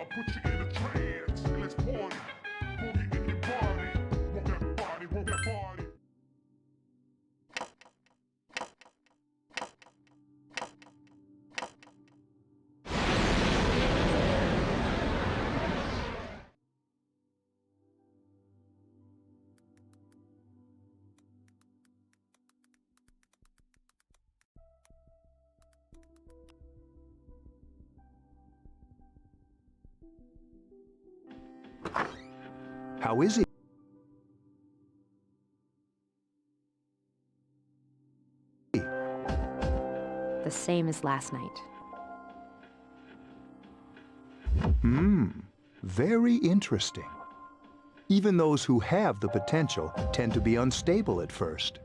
I'll put you in a trance. Let's party. Boogie in your body. Work that body, work that body. How is he? The same as last night. Very interesting. Even those who have the potential tend to be unstable at first.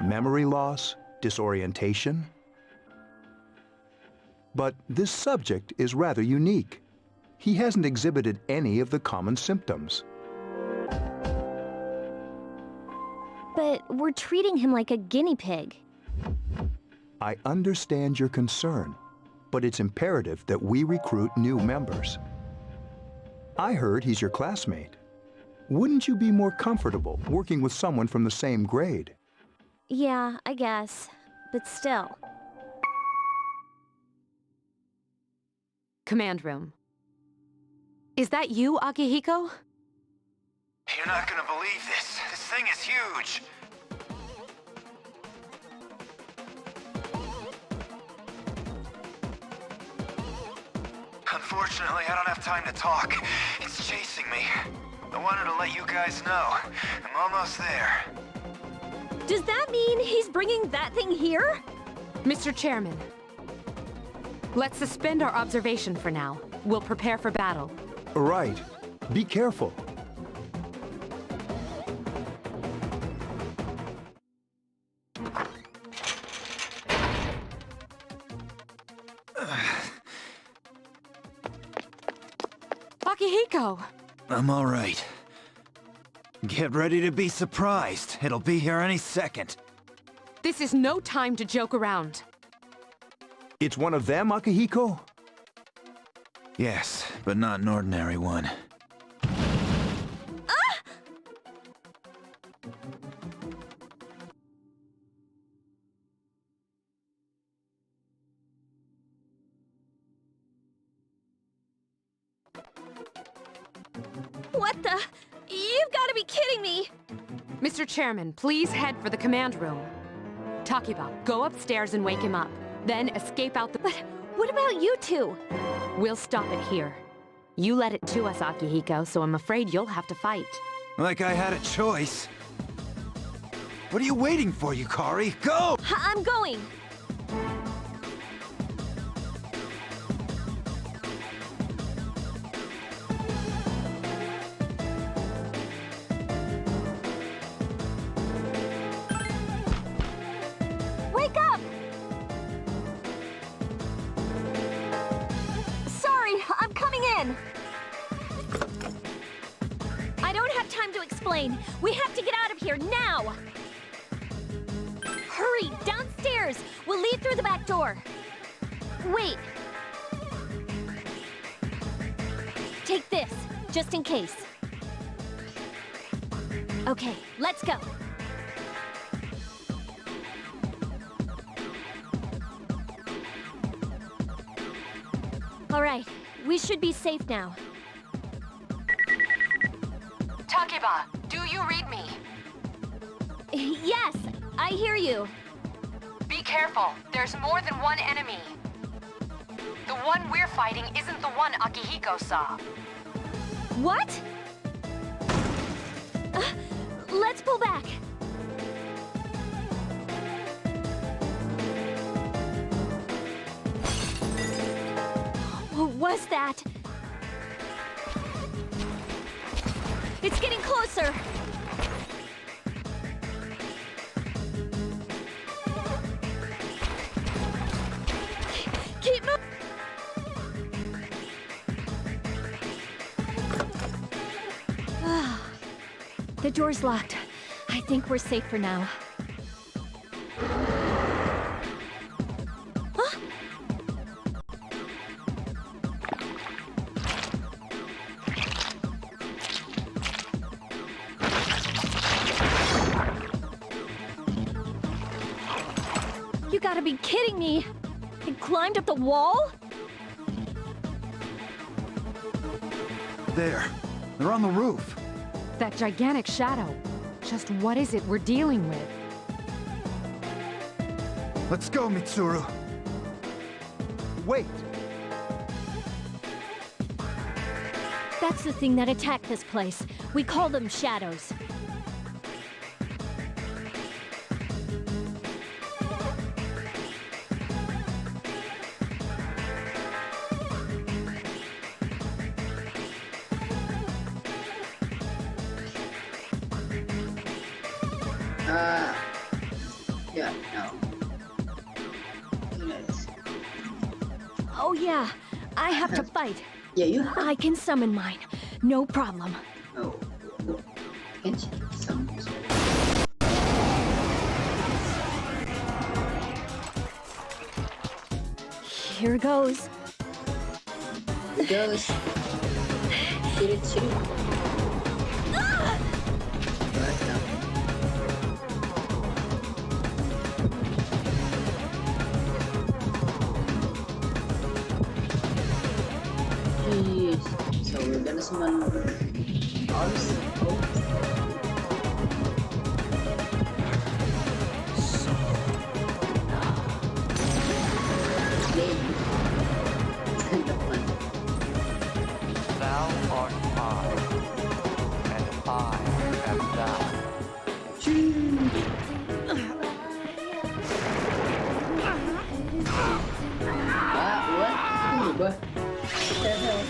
Memory loss, disorientation. But this subject is rather unique. He hasn't exhibited any of the common symptoms. But we're treating him like a guinea pig. I understand your concern, but it's imperative that we recruit new members. I heard he's your classmate. Wouldn't you be more comfortable working with someone from the same grade? Yeah, I guess. But still. Command room. Is that you, Akihiko? You're not gonna believe this. This thing is huge. Unfortunately, I don't have time to talk. It's chasing me. I wanted to let you guys know. I'm almost there. Does that mean he's bringing that thing here? Mr. Chairman, let's suspend our observation for now. We'll prepare for battle. Right. Be careful. Akihiko! I'm all right. Get ready to be surprised. It'll be here any second. This is no time to joke around. It's one of them, Akihiko? Yes, but not an ordinary one. What the? You've got to be kidding me! Mr. Chairman, please head for the command room. Takiba, go upstairs and wake him up. Then escape out the— But what about you two? We'll stop it here. You led it to us, Akihiko, so I'm afraid you'll have to fight. Like I had a choice. What are you waiting for, Yukari? Go! I'm going! Wake up! Sorry, I'm coming in! I don't have time to explain. We have to get out of here now! Hurry, downstairs! We'll leave through the back door. Wait. Take this, just in case. Okay, let's go. All right, we should be safe now. Takiba, do you read me? Yes, I hear you. Be careful. There's more than one enemy. The one we're fighting isn't the one Akihiko saw. What? Let's pull back. What was that? It's getting closer. Keep moving. The door's locked. I think we're safe for now. gotta be kidding me! It climbed up the wall? There. They're on the roof. That gigantic shadow. Just what is it we're dealing with? Let's go, Mitsuru. Wait! That's the thing that attacked this place. We call them shadows. Yeah, no. Yes. Oh yeah, I have to fight. Yeah, you have. I can summon mine. No problem. Oh. Can't you? Some. Here goes. It goes. Shoot it, shoot it. Right now. Jeez. So we're gonna summon ours. It's kind of fun. Thou art I, and I am thou. What? Ano ba? What the hell?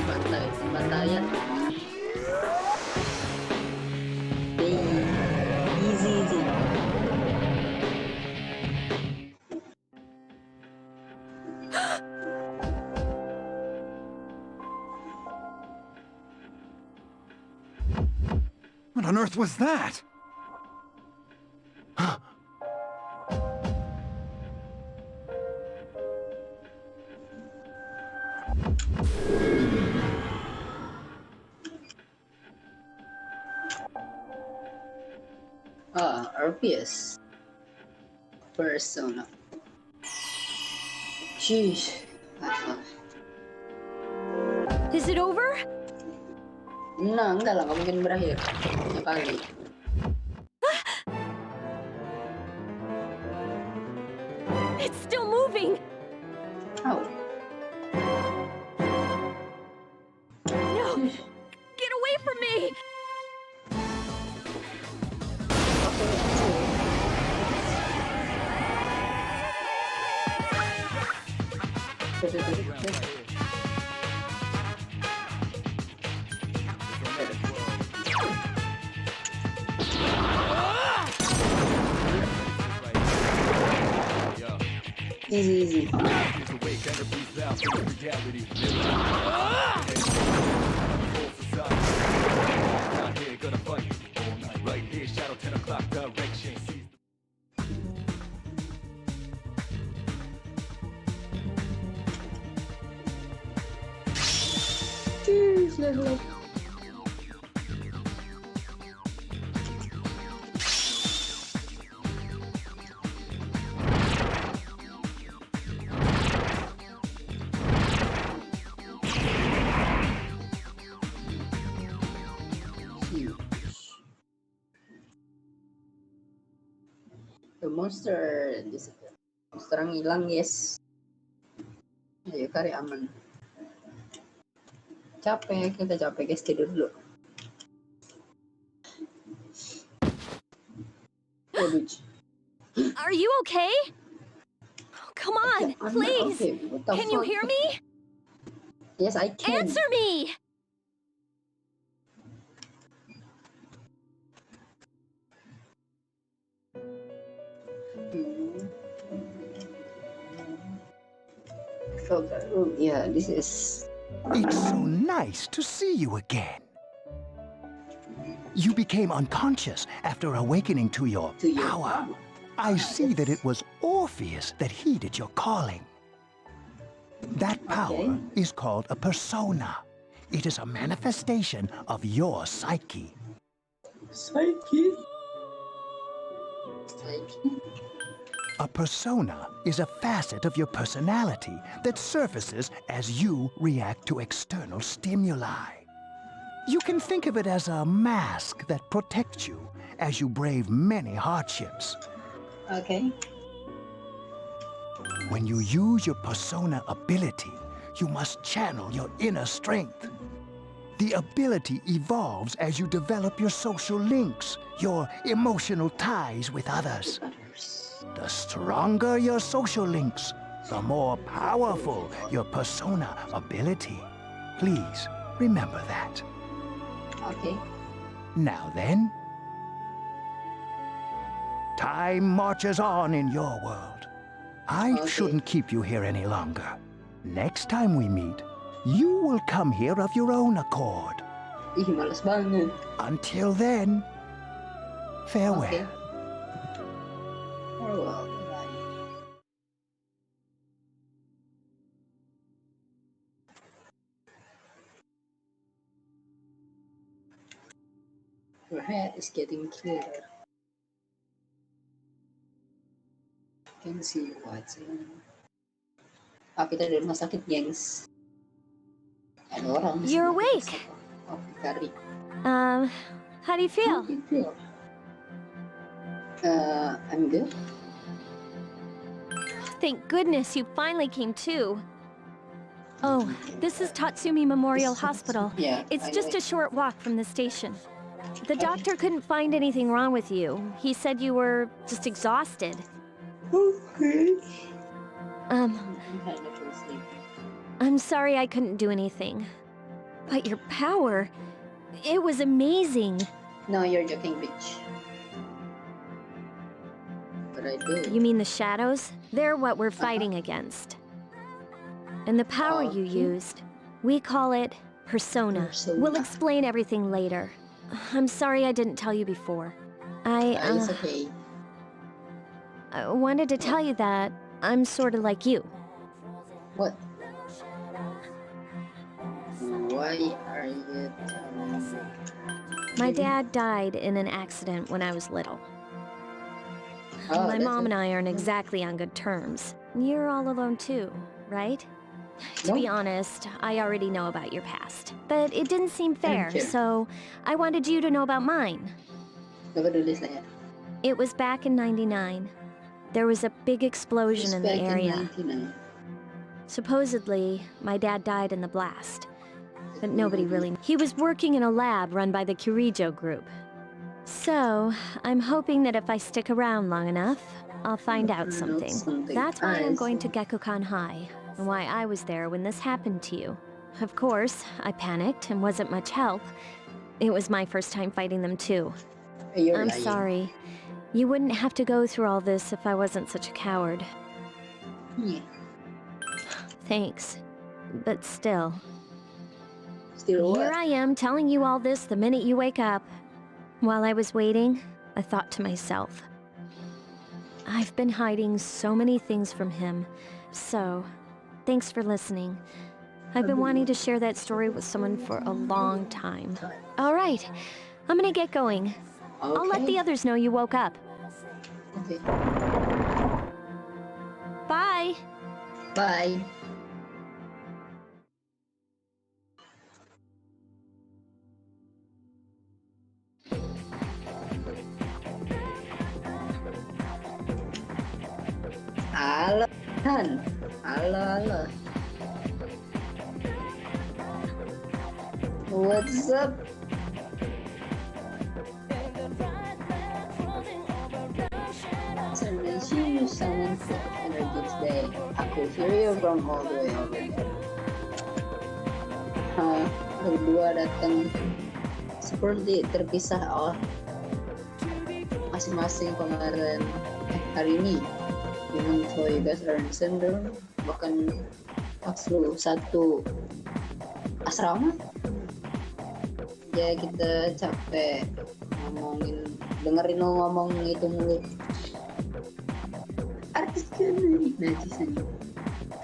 Patay. Patayan. Easy, easy. What on earth was that? RPS. Persona. Sheesh. Is it over? Nah, enggak lah, nggak mungkin berakhir. Sekali. It's still moving! Oh. No! Get away from me! Easy, easy. Cheers, level up. The monster disappear. Monster ang hilang, yes. Ayo, kari aman. Capek, kita capek guys, tidur dulu. Are you okay? Oh, come on, I'm not please! okay. What the Can you fuck? hear me? Yes, I can. Answer me! Oh, yeah, this is. It's so nice to see you again. You became unconscious after awakening to your To your power. power. I see that it was Orpheus that heeded your calling. That power is called a persona. It is a manifestation of your psyche. Psyche? A persona is a facet of your personality that surfaces as you react to external stimuli. You can think of it as a mask that protects you as you brave many hardships. Oke. When you use your persona ability, you must channel your inner strength. The ability evolves as you develop your social links, your emotional ties with others. The stronger your social links, the more powerful your persona ability. Please remember that. Oke. Now then, time marches on in your world. I Okay. shouldn't keep you here any longer. Next time we meet, you will come here of your own accord. Ih, males banget. Until then, farewell. Oke. Farewell. Bye. Your head is getting clearer. Can see what's in. Ah, kita di rumah sakit, gengs. Ada orang. di You're sini. awake. Oh, Kari. How do you feel? How do you feel? I'm good. Thank goodness you finally came to. Oh, this is Tatsumi Memorial Hospital. Yeah, It's I just know a short walk from the station. The doctor couldn't find anything wrong with you. He said you were just exhausted. Okay. Um, I'm kind of sleepy. I'm sorry I couldn't do anything. But your power, it was amazing. No, you're joking, bitch. But I do. You mean the shadows? They're what we're fighting against. And the power you Okay. used, we call it persona. We'll Persona. explain everything later. I'm sorry I didn't tell you before. I It's okay. wanted to tell you that I'm sort of like you. What? Why are you telling me? My dad died in an accident when I was little. Oh, My that's mom it. and I aren't exactly on good terms. You're all alone too, right? To be No. honest, I already know about your past. But it didn't seem fair, you. so I wanted you to know about mine. Gak peduli saya. It was back in '99. There was a big explosion It's in the back in area. 99. Supposedly, my dad died in the blast. But nobody really... He was working in a lab run by the Kirijo group. So, I'm hoping that if I stick around long enough, I'll find out something. That's why I'm going to Gekukan High, and why I was there when this happened to you. Of course, I panicked and wasn't much help. It was my first time fighting them too. You're I'm lying. sorry. You wouldn't have to go through all this if I wasn't such a coward. Yeah. Thanks. But still. Still Here what? I am telling you all this the minute you wake up. While I was waiting, I thought to myself, I've been hiding so many things from him. So, thanks for listening. I've been wanting to share that story with someone for a long time. All right, I'm gonna get going. I'll let the others know you woke up. Okay. Bye! Bye. Halo, Han. Halo. What's up? Sebenarnya someone for energy today. Aku hear you from all the way over there. Berdua datang seperti terpisah masing-masing kemarin hari ini. Even though you guys are in syndrome, bahkan masuk satu asrama. Ya kita capek dengerin lo ngomong itu mulu. Artis kan najis.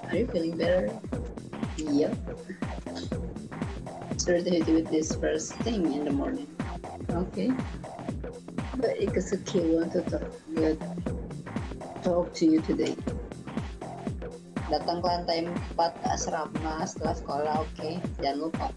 Are you feeling better? Yep. Sorry to hit you with this first thing in the morning. Okay. But Ikusuki want to talk to you today. Datang ke lantai 4 asrama setelah sekolah, oke? Jangan lupa.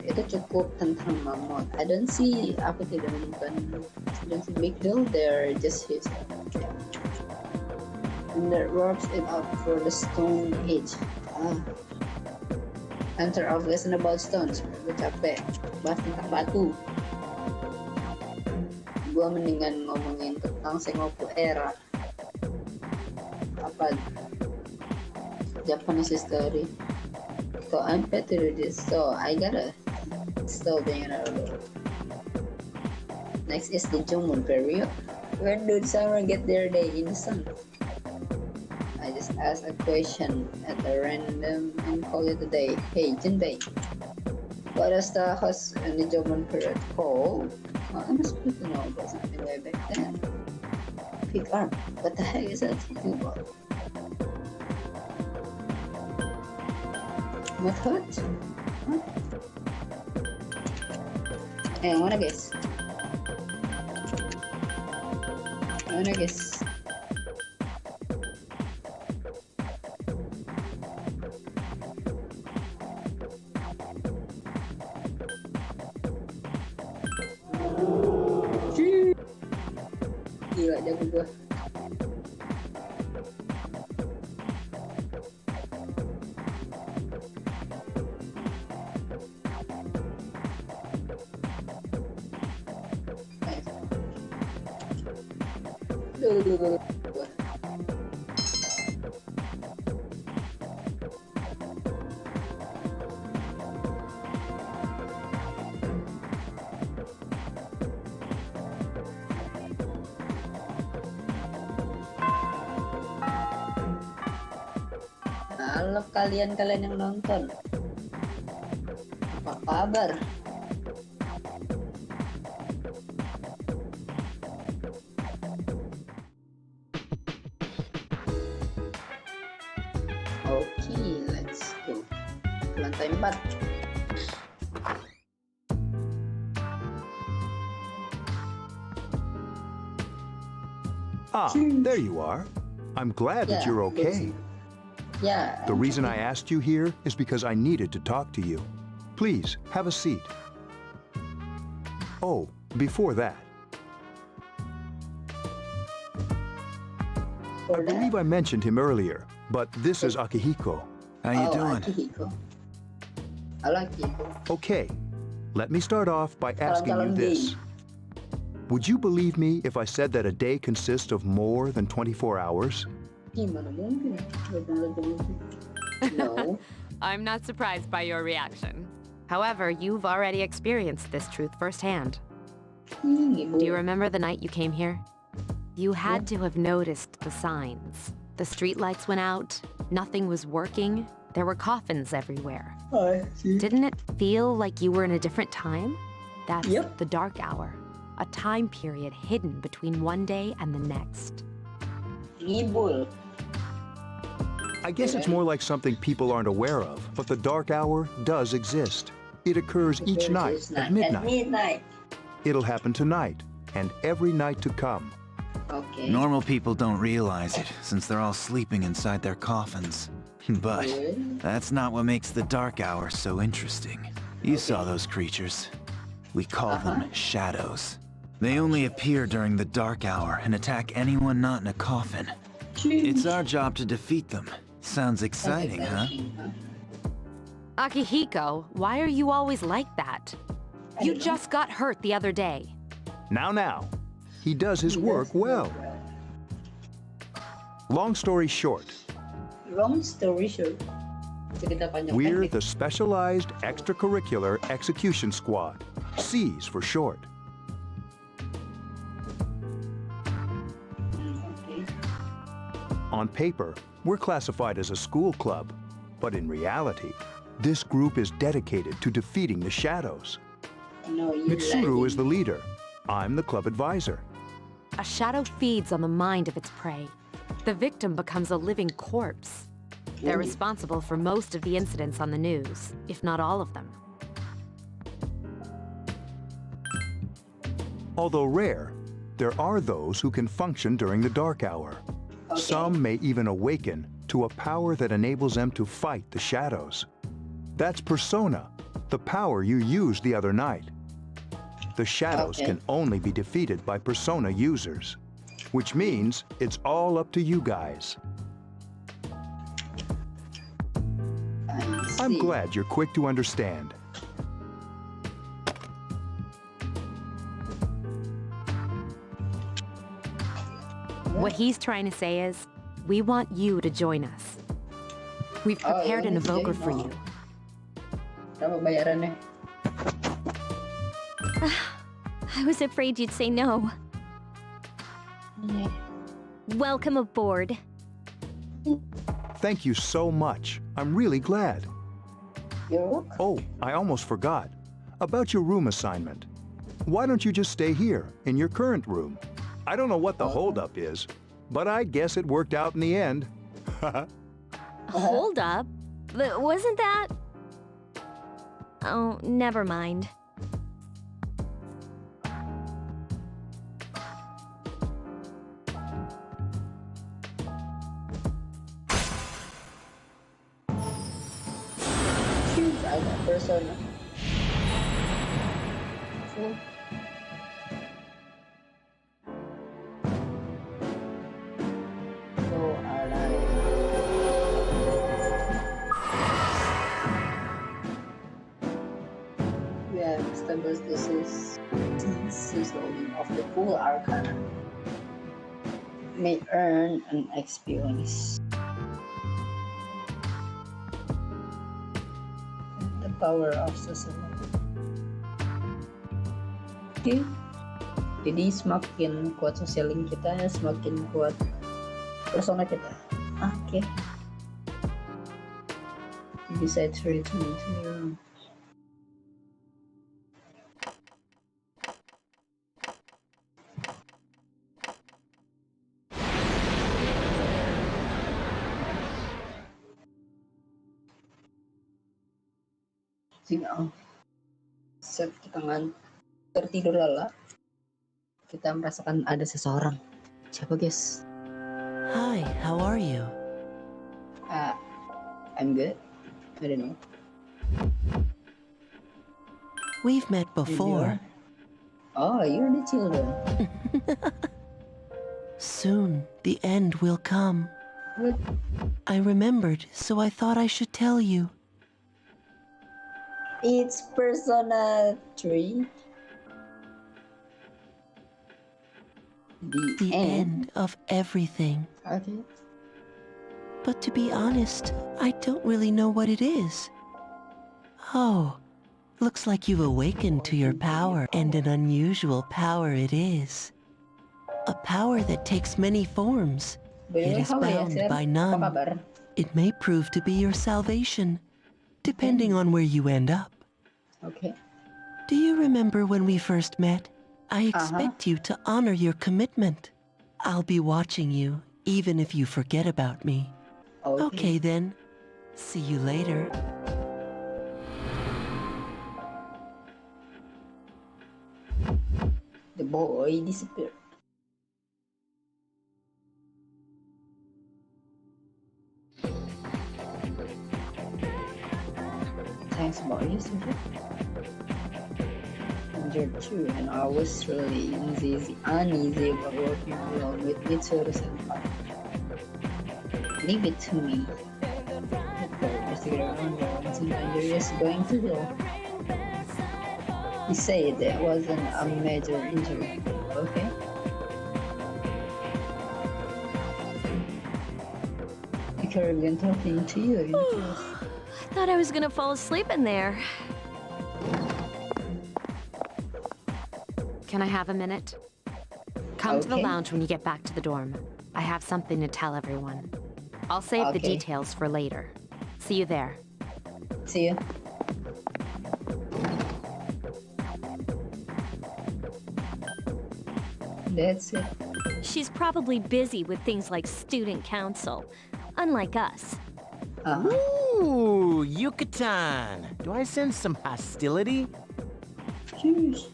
Itu cukup tentang mamut. I don't see, aku tidak menemukan big deal there, just his. And that works it out for the Stone Age. Answer of lesson about stones. Gue capek bahas tentang batu. Gue mendingan ngomongin tentang Sengoku era. Apa? Japanese history. So I'm better to this. So I gotta still being around. Next is the Jomon period. When did summer get their day in the sun? I just ask a question at a random and call it a day. Hey, Jinbei, what does the host in the Jomon period called? Well, I'm supposed to know about something way back then. Pick arm. What the heck is that talking about? Method? Huh? Hey, I wanna guess. Gila, jago gua. Halo kalian yang nonton, apa kabar? Oke, let's go. Lantai 4. Ah, there you are. I'm glad that you're okay. Yeah. The reason I asked you here is because I needed to talk to you. Please, have a seat. Oh, before that, I believe I mentioned him earlier, but this is Akihiko. How you doing? Akihiko. I like Akihiko. Okay, let me start off by asking you this. Would you believe me if I said that a day consists of more than 24 hours? Gimana mungkin? No. I'm not surprised by your reaction. However, you've already experienced this truth firsthand. Do you remember the night you came here? You had to have noticed the signs. The streetlights went out, nothing was working, there were coffins everywhere. Didn't it feel like you were in a different time? That's the dark hour, a time period hidden between one day and the next. Ribul. I guess it's more like something people aren't aware of, but the dark hour does exist. It occurs each night at midnight. It'll happen tonight and every night to come. Okay. Normal people don't realize it, since they're all sleeping inside their coffins. But that's not what makes the dark hour so interesting. You saw those creatures. We call them shadows. They only appear during the dark hour and attack anyone not in a coffin. It's our job to defeat them. Sounds exciting, huh? Akihiko, why are you always like that? You just got hurt the other day. Now, he does his work well. Long story short, Cerita panjang we're pendek. the Specialized Extracurricular Execution Squad, SEAS for short. Okay. On paper, we're classified as a school club, but in reality, this group is dedicated to defeating the shadows. No, you Mitsuru like is the leader. I'm the club advisor. A shadow feeds on the mind of its prey. The victim becomes a living corpse. They're responsible for most of the incidents on the news, if not all of them. Although rare, there are those who can function during the dark hour. Okay. Some may even awaken to a power that enables them to fight the shadows. That's persona, the power you used the other night. The shadows Okay. can only be defeated by persona users, which means it's all up to you guys. I'm see. glad you're quick to understand. What he's trying to say is, we want you to join us. We've Oh, prepared an yeah, evoker yeah, for no. you. Berapa bayarannya? I was afraid you'd say no. Welcome aboard. Thank you so much. I'm really glad. You're welcome. Oh, I almost forgot. About your room assignment. Why don't you just stay here, in your current room? I don't know what the holdup is, but I guess it worked out in the end. Hold up. Wasn't that... Oh, never mind. Ada persona. Full. So, alright. We have established this is loading of the full arcana. May earn an experience. The power of society. Oke. Jadi semakin kuat social link kita, semakin kuat persona kita. Oke. Bisa return to your room. Saat kita tertidur lelap, kita merasakan ada seseorang. Siapa guys? Hi, how are you? I'm good. I don't know. We've met before. Oh, you're the children. Soon, the end will come. What? I remembered, so I thought I should tell you. It's Persona 3. The end of everything. Okay. But to be honest, I don't really know what it is. Oh, looks like you've awakened to your power, and an unusual power it is. A power that takes many forms. It is bound by none. It may prove to be your salvation, depending on where you end up. Okay. Do you remember when we first met? I expect you to honor your commitment. I'll be watching you, even if you forget about me. Okay then. See you later. The boy disappeared. Thanks about you, Sophie. Injured too, and I was really uneasy about working alone with Mitsuru senpai. Leave it to me. Just get around there, sometimes you're just going to heal. He said there wasn't a major injury. Okay. I could have been talking to you in the past. I thought I was gonna fall asleep in there. Can I have a minute? Come to the Okay. lounge when you get back to the dorm. I have something to tell everyone. I'll save the Okay. details for later. See you there. See you. That's it. She's probably busy with things like student council, unlike us. Ooh, Yucatan. Do I sense some hostility? Jeez.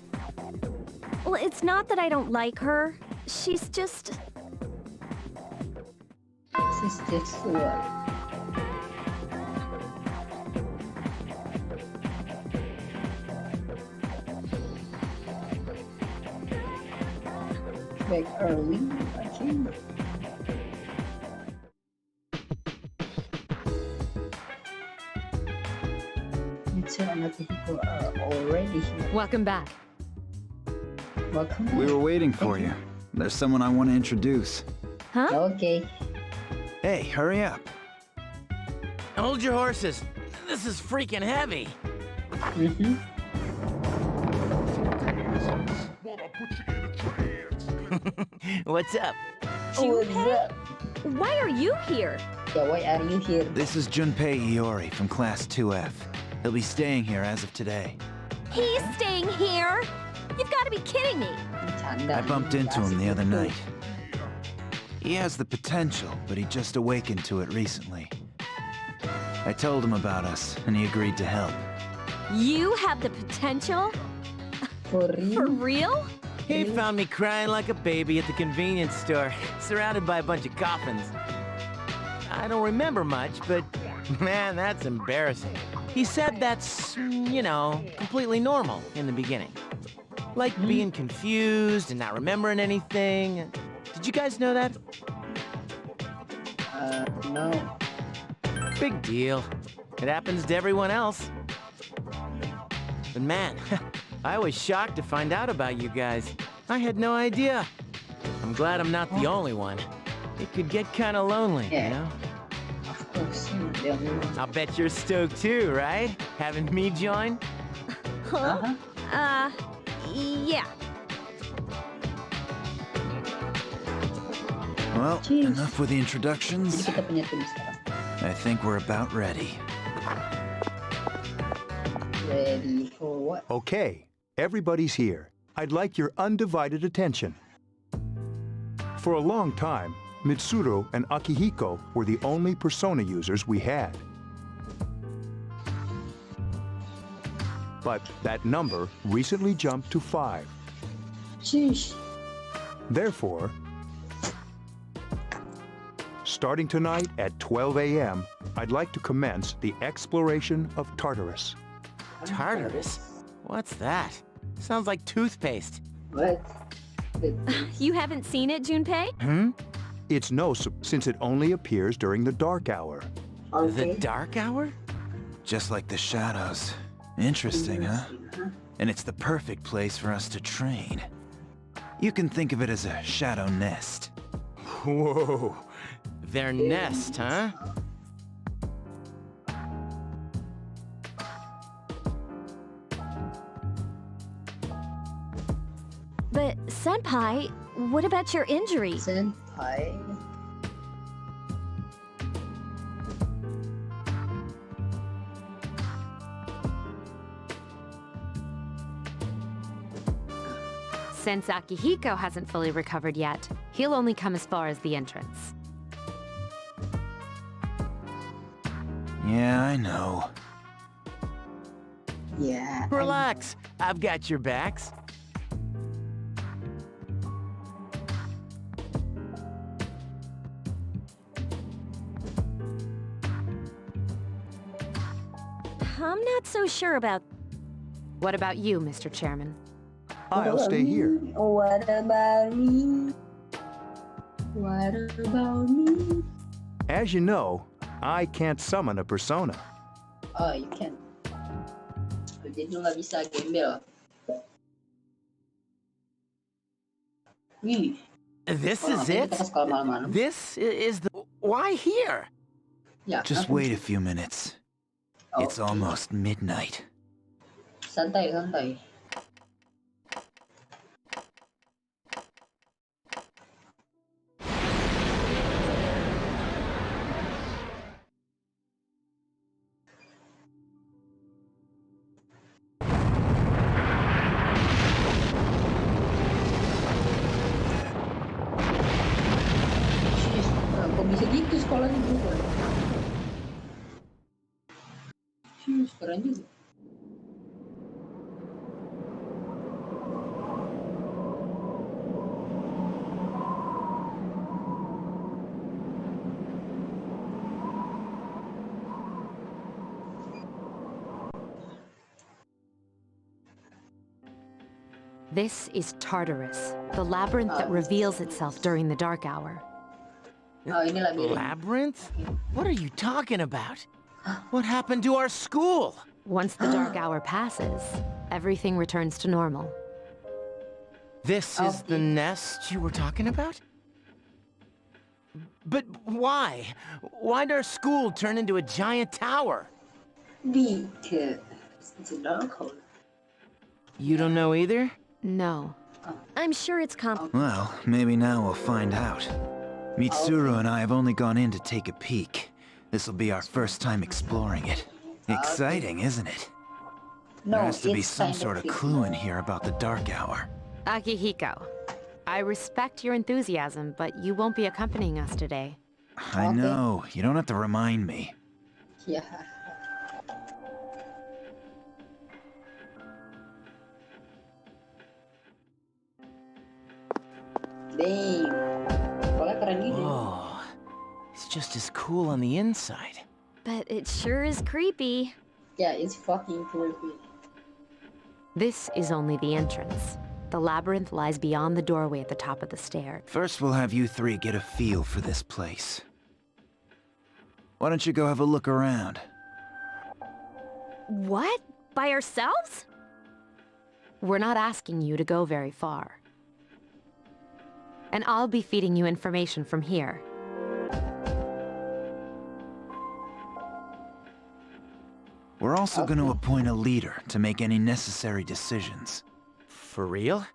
Well, it's not that I don't like her. She's just... This is just what? Back early, I think. Mitsu and Akihiko are already here. Welcome back. Welcome. We were waiting for you. There's someone I want to introduce. Huh? Okay. Hey, hurry up. Hold your horses. This is freaking heavy. Mm-hmm. Wanna put you in a trance. What's up? What's up? Why are you here? Yeah, why are you here? This is Junpei Iori from Class 2F. He'll be staying here as of today. He's staying here? You've got to be kidding me. I bumped into him the other night. He has the potential, but he just awakened to it recently. I told him about us, and he agreed to help. You have the potential? For real? For real? He found me crying like a baby at the convenience store, surrounded by a bunch of coffins. I don't remember much, but man, that's embarrassing. He said that's, you know, completely normal in the beginning. Like being confused and not remembering anything. Did you guys know that? No. Big deal. It happens to everyone else. But man, I was shocked to find out about you guys. I had no idea. I'm glad I'm not the only one. It could get kind of lonely, you know? Of course, you're the only one. I'll bet you're stoked too, right? Having me join? Huh? Yeah. Well, Jeez. enough with the Jadi introductions. kita punya tim sekarang. I think we're about ready. Ready for what? Okay, everybody's here. I'd like your undivided attention. For a long time, Mitsuru and Akihiko were the only persona users we had. But that number recently jumped to 5. Sheesh. Therefore, starting tonight at 12 a.m., I'd like to commence the exploration of Tartarus. Tartarus? What's that? Sounds like toothpaste. What? You haven't seen it, Junpei? It's since it only appears during the dark hour. The dark hour? Just like the shadows. Interesting, huh? And it's the perfect place for us to train. You can think of it as a shadow nest. Whoa! Their nest, huh? But, Senpai, what about your injury? Senpai. Since Akihiko hasn't fully recovered yet, he'll only come as far as the entrance. Yeah, I know. Yeah. Relax. I've got your backs. I'm not so sure about... What about you, Mr. Chairman? I'll stay here. What about me? What about me? As you know, I can't summon a persona. Oh, you can. Jadi lu nggak bisa gembel. Wih. This Oh, is ngapain it? kita ke sekolah malam-malam? This is the... Why here? Ya, Just kenapa? wait a few minutes. It's Oke. almost midnight. Santai, santai. Kok bisa gitu sekolahnya berubah? Keren juga. This is Tartarus, the labyrinth that reveals itself during the dark hour. Oh, ini labirin. Labyrinth? What are you talking about? What happened to our school? Once the dark hour passes, everything returns to normal. This is the nest you were talking about? But why? Why'd our school turn into a giant tower? Because it's a dark hole. You don't know either? No. I'm sure it's Well, maybe now we'll find out. Mitsuru and I have only gone in to take a peek. This'll be our first time exploring it. Exciting, isn't it? No, There has to be it's some kind sort of big. clue in here about the dark hour. Akihiko, I respect your enthusiasm, but you won't be accompanying us today. I know, you don't have to remind me. Yeah. Damn. Pokoknya keren gini. Whoa. It's just as cool on the inside. But it sure is creepy. Yeah, it's fucking creepy. This is only the entrance. The labyrinth lies beyond the doorway at the top of the stair. First, we'll have you three get a feel for this place. Why don't you go have a look around? What? By ourselves? We're not asking you to go very far. And I'll be feeding you information from here. We're also going to appoint a leader to make any necessary decisions. For real?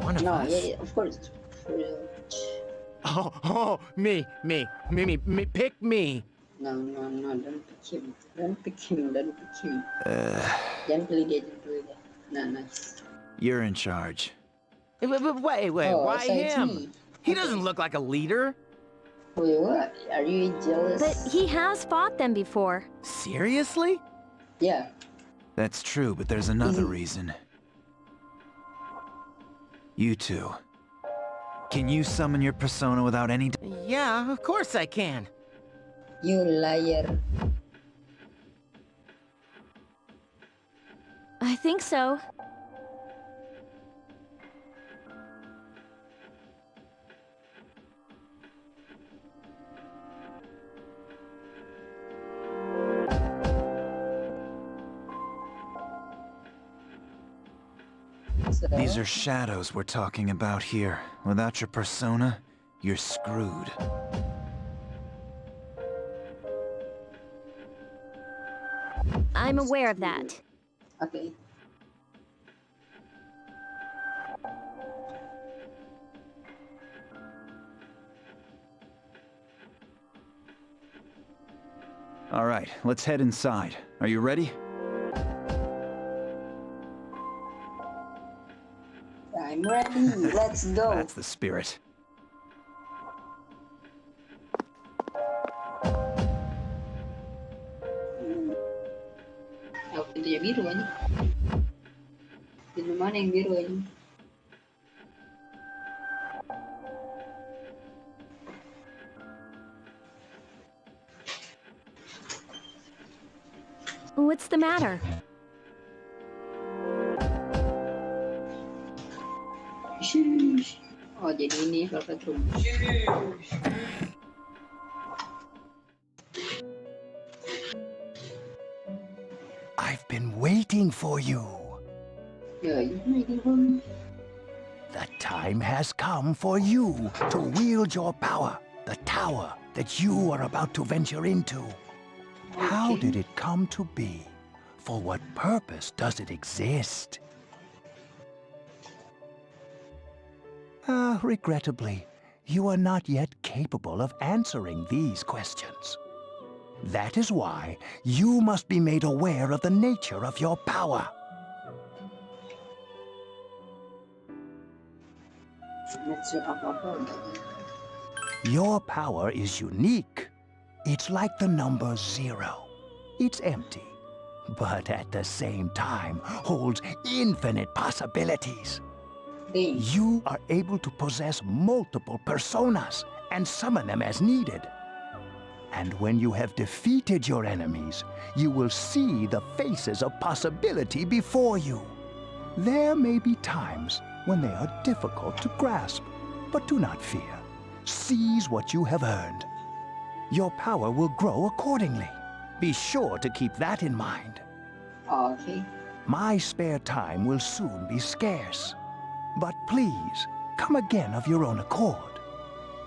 One of No, us? yeah, of course. For real. Oh, me, pick me. No, don't pick him. Don't pick him. Jangan pilih dia, Nah, nice. You're in charge. Wait, Oh, why so it's him? me. He doesn't look like a leader. Wait, what? Are you jealous? But he has fought them before. Seriously? Yeah. That's true, but there's another reason. You two. Can you summon your persona without any... Yeah, of course I can. You liar. I think so. So, These are shadows we're talking about here. Without your persona, you're screwed. I'm aware of that. okay. All right, let's head inside. Are you ready? I'm ready. Let's go. That's the spirit. Oh, pintunya biru aja. Pintu mana yang biru aja? What's the matter? Shush. Oh, jadi ini velvet room. I've been waiting for you. Yeah, you making for me? The time has come for you to wield your power, the tower that you are about to venture into. How did it come to be? For what purpose does it exist? Regrettably, you are not yet capable of answering these questions. That is why you must be made aware of the nature of your power. That's your apa-apa. Your power is unique. It's like the number 0. It's empty, but at the same time holds infinite possibilities. You are able to possess multiple personas and summon them as needed. And when you have defeated your enemies, you will see the faces of possibility before you. There may be times when they are difficult to grasp, but do not fear. Seize what you have earned. Your power will grow accordingly. Be sure to keep that in mind. Okay. My spare time will soon be scarce. But please, come again of your own accord.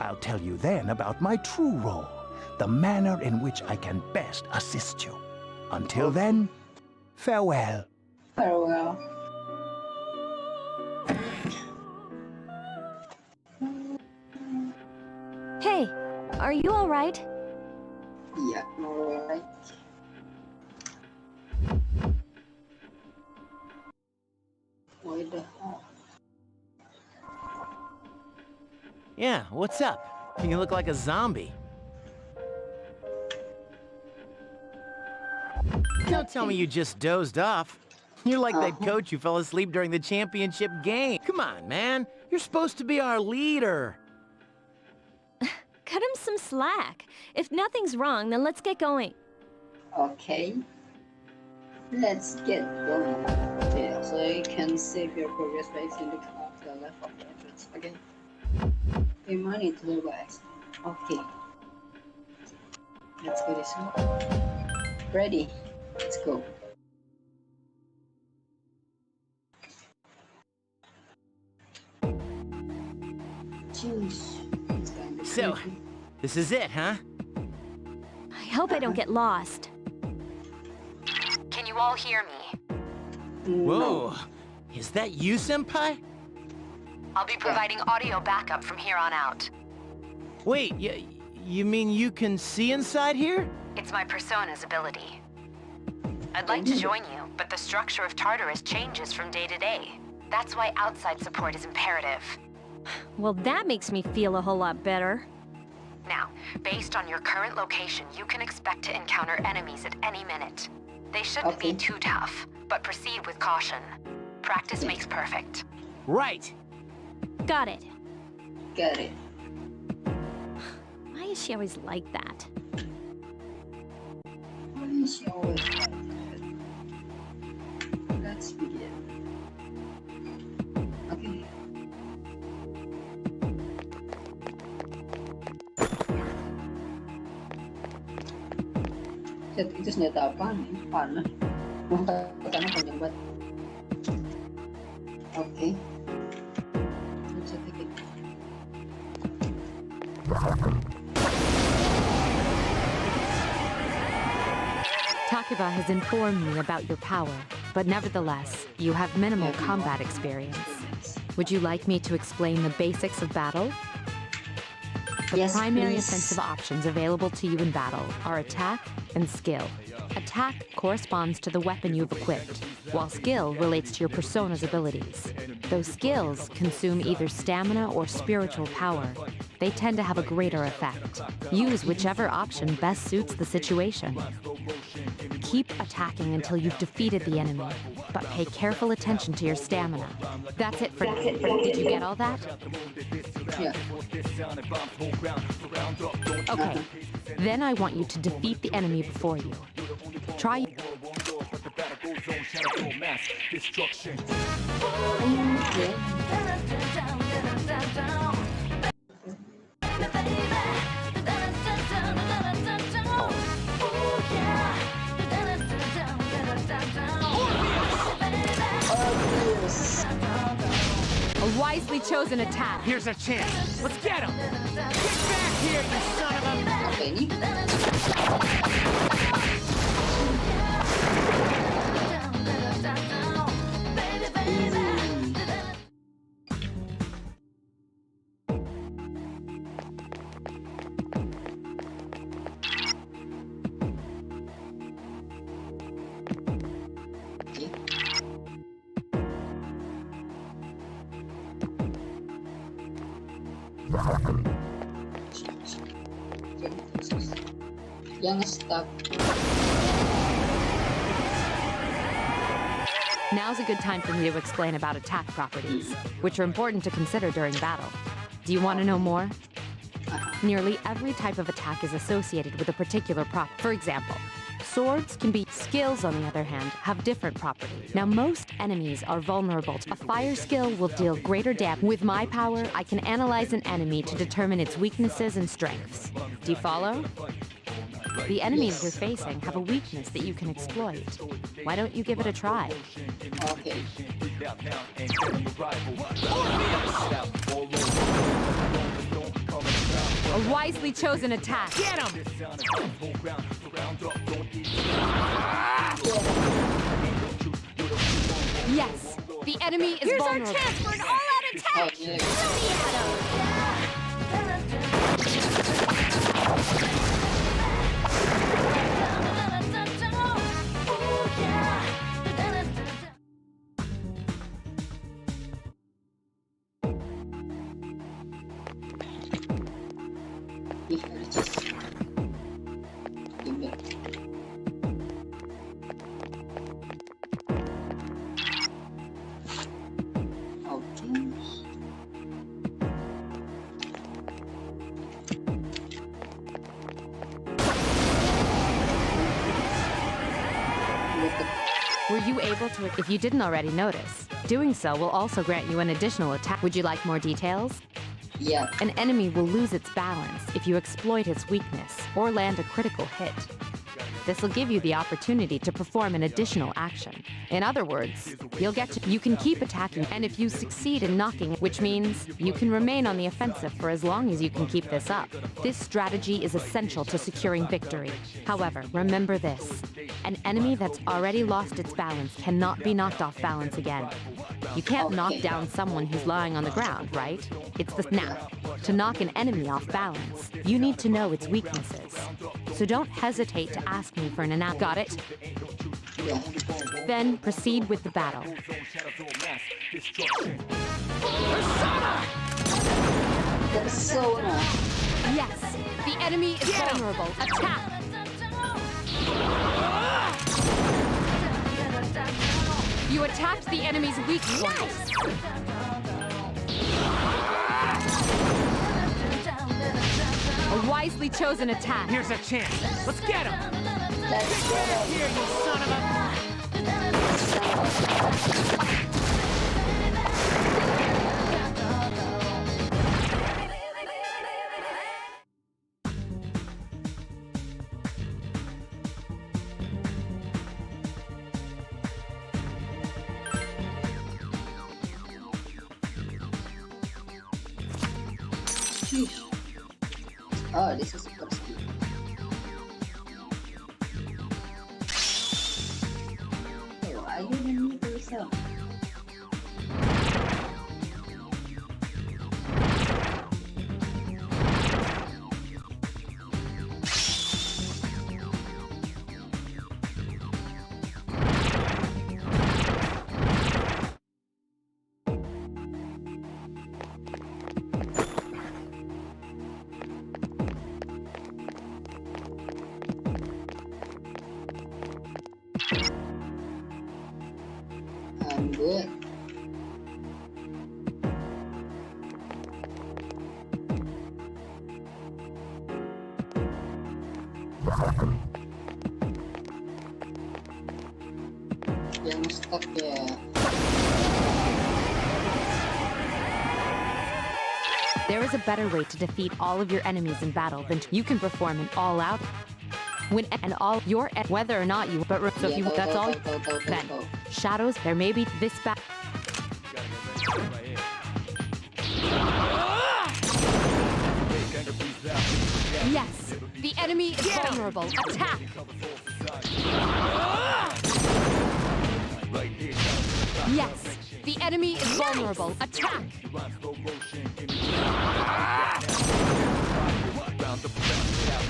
I'll tell you then about my true role, the manner in which I can best assist you. Until then, farewell. Farewell. Hey, are you all right? Yeah, alright. Why the hell? Yeah, what's up? You look like a zombie. Don't tell me you just dozed off. You're like that coach who fell asleep during the championship game. Come on, man. You're supposed to be our leader. Cut him some slack. If nothing's wrong, then let's get going. Okay. Let's get going. Okay, so you can save your progress by exiting the car to the left of the entrance. Okay. Pay money to the west. Okay. Let's go this way. Ready? Let's go. Jeez. So, this is it, huh? I hope I don't get lost. Can you all hear me? Whoa. Is that you, Senpai? I'll be providing audio backup from here on out. Wait, you mean you can see inside here? It's my persona's ability. I'd like to join you, but the structure of Tartarus changes from day to day. That's why outside support is imperative. Well, that makes me feel a whole lot better. Now, based on your current location, you can expect to encounter enemies at any minute. They shouldn't be too tough, but proceed with caution. Practice makes perfect. Right. Got it. Got it. Why is she always like that? Why is she always like that? Let's begin. Okay. Itu senjata apaan nih? Panah. Wah, katanya panjang banget. Oke. Let's take it. Takuba has informed me about your power, but nevertheless, you have minimal combat experience. Would you like me to explain the basics of battle? The Yes, primary please. offensive options available to you in battle are attack and skill. Attack corresponds to the weapon you've equipped, while skill relates to your persona's abilities. Those skills consume either stamina or spiritual power. They tend to have a greater effect. Use whichever option best suits the situation. Keep attacking until you've defeated the enemy, but pay careful attention to your stamina. That's it for now. Did you get all that? Yeah. Okay. Then I want you to defeat the enemy before you. Try. A wisely chosen attack. Here's our chance. Let's get him. Get back here, you son of a... Oke, ini. Jangan stuck. Now's a good time for me to explain about attack properties, which are important to consider during battle. Do you want to know more? Nearly every type of attack is associated with a particular prop. For example, swords can be. Skills, on the other hand, have different properties. Now, most enemies are vulnerable to. A fire skill will deal greater damage. With my power, I can analyze an enemy to determine its weaknesses and strengths. Do you follow? The enemies you're facing have a weakness that you can exploit. Why don't you give it a try? Okay. A wisely chosen attack. Get him! Yes, the enemy is vulnerable. Here's our chance for an all-out attack! Were you able to, if you didn't already notice, doing so will also grant you an additional attack. Would you like more details? Yeah. An enemy will lose its balance if you exploit its weakness or land a critical hit. This will give you the opportunity to perform an additional action. In other words, you can keep attacking, and if you succeed in knocking it, which means you can remain on the offensive for as long as you can keep this up. This strategy is essential to securing victory. However, remember this. An enemy that's already lost its balance cannot be knocked off balance again. You can't knock down someone who's lying on the ground, right? It's the snap. To knock an enemy off balance, you need to know its weaknesses. So don't hesitate to ask me for an analogy. Got it? Yeah. Then proceed with the battle. Persona. Yes, the enemy is vulnerable. Attack! You attacked the enemy's weak points. A wisely chosen attack. Here's a chance. Let's get him! Let's go. Here, you son of a... Oh, this is super speed. Oh, I didn't need to sell. I'm good. Yang stuck ya. There is a better way to defeat all of your enemies in battle than you can perform an all-out win and all your whether or not you so if you that's all then shadows there may be this back. Yes, the enemy is vulnerable. Attack! Yes, the enemy is vulnerable. Attack!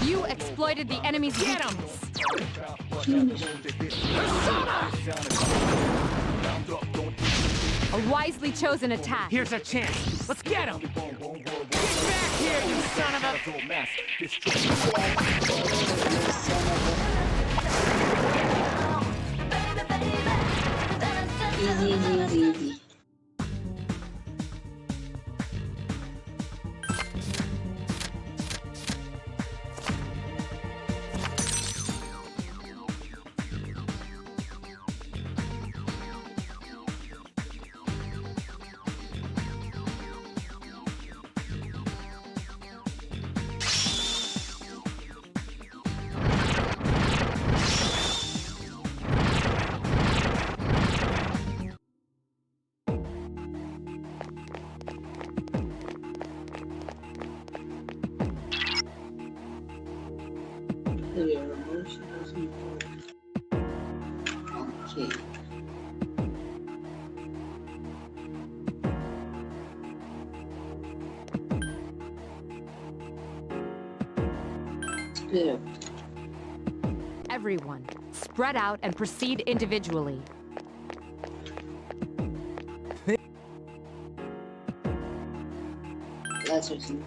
You exploited the enemy's weakness. A wisely chosen attack. Here's our chance. Let's get him! Get back here, you son of a... GG. Okay. Split up. Everyone, spread out and proceed individually. Let's resume.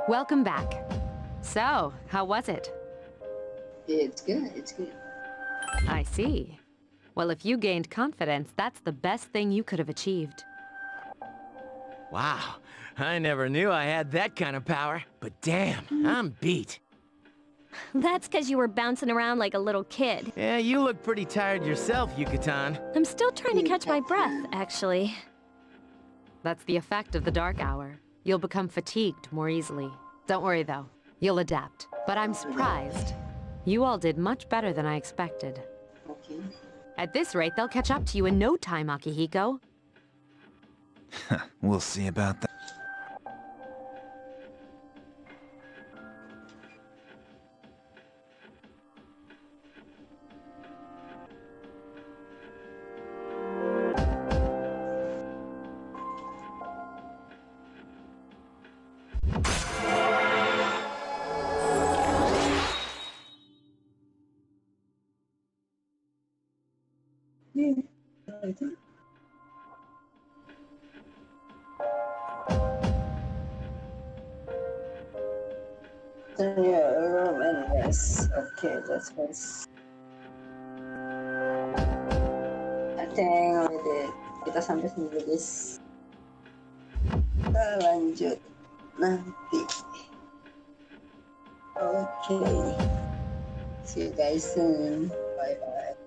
Welcome back. So, how was it? It's good. It's good. I see. Well, if you gained confidence, that's the best thing you could have achieved. Wow, I never knew I had that kind of power. But damn, I'm beat. That's because you were bouncing around like a little kid. Yeah, you look pretty tired yourself, Yucatan. I'm still trying to catch my breath, actually. That's the effect of the dark hour. You'll become fatigued more easily. Don't worry, though. You'll adapt. But I'm surprised. You all did much better than I expected. Okay. At this rate, they'll catch up to you in no time, Akihiko. We'll see about that. Turn your room and rest. Okay, let's rest. I think we did. Kita sampai sini dulu, guys. Kita lanjut nanti. Okay. See you guys soon. Bye bye.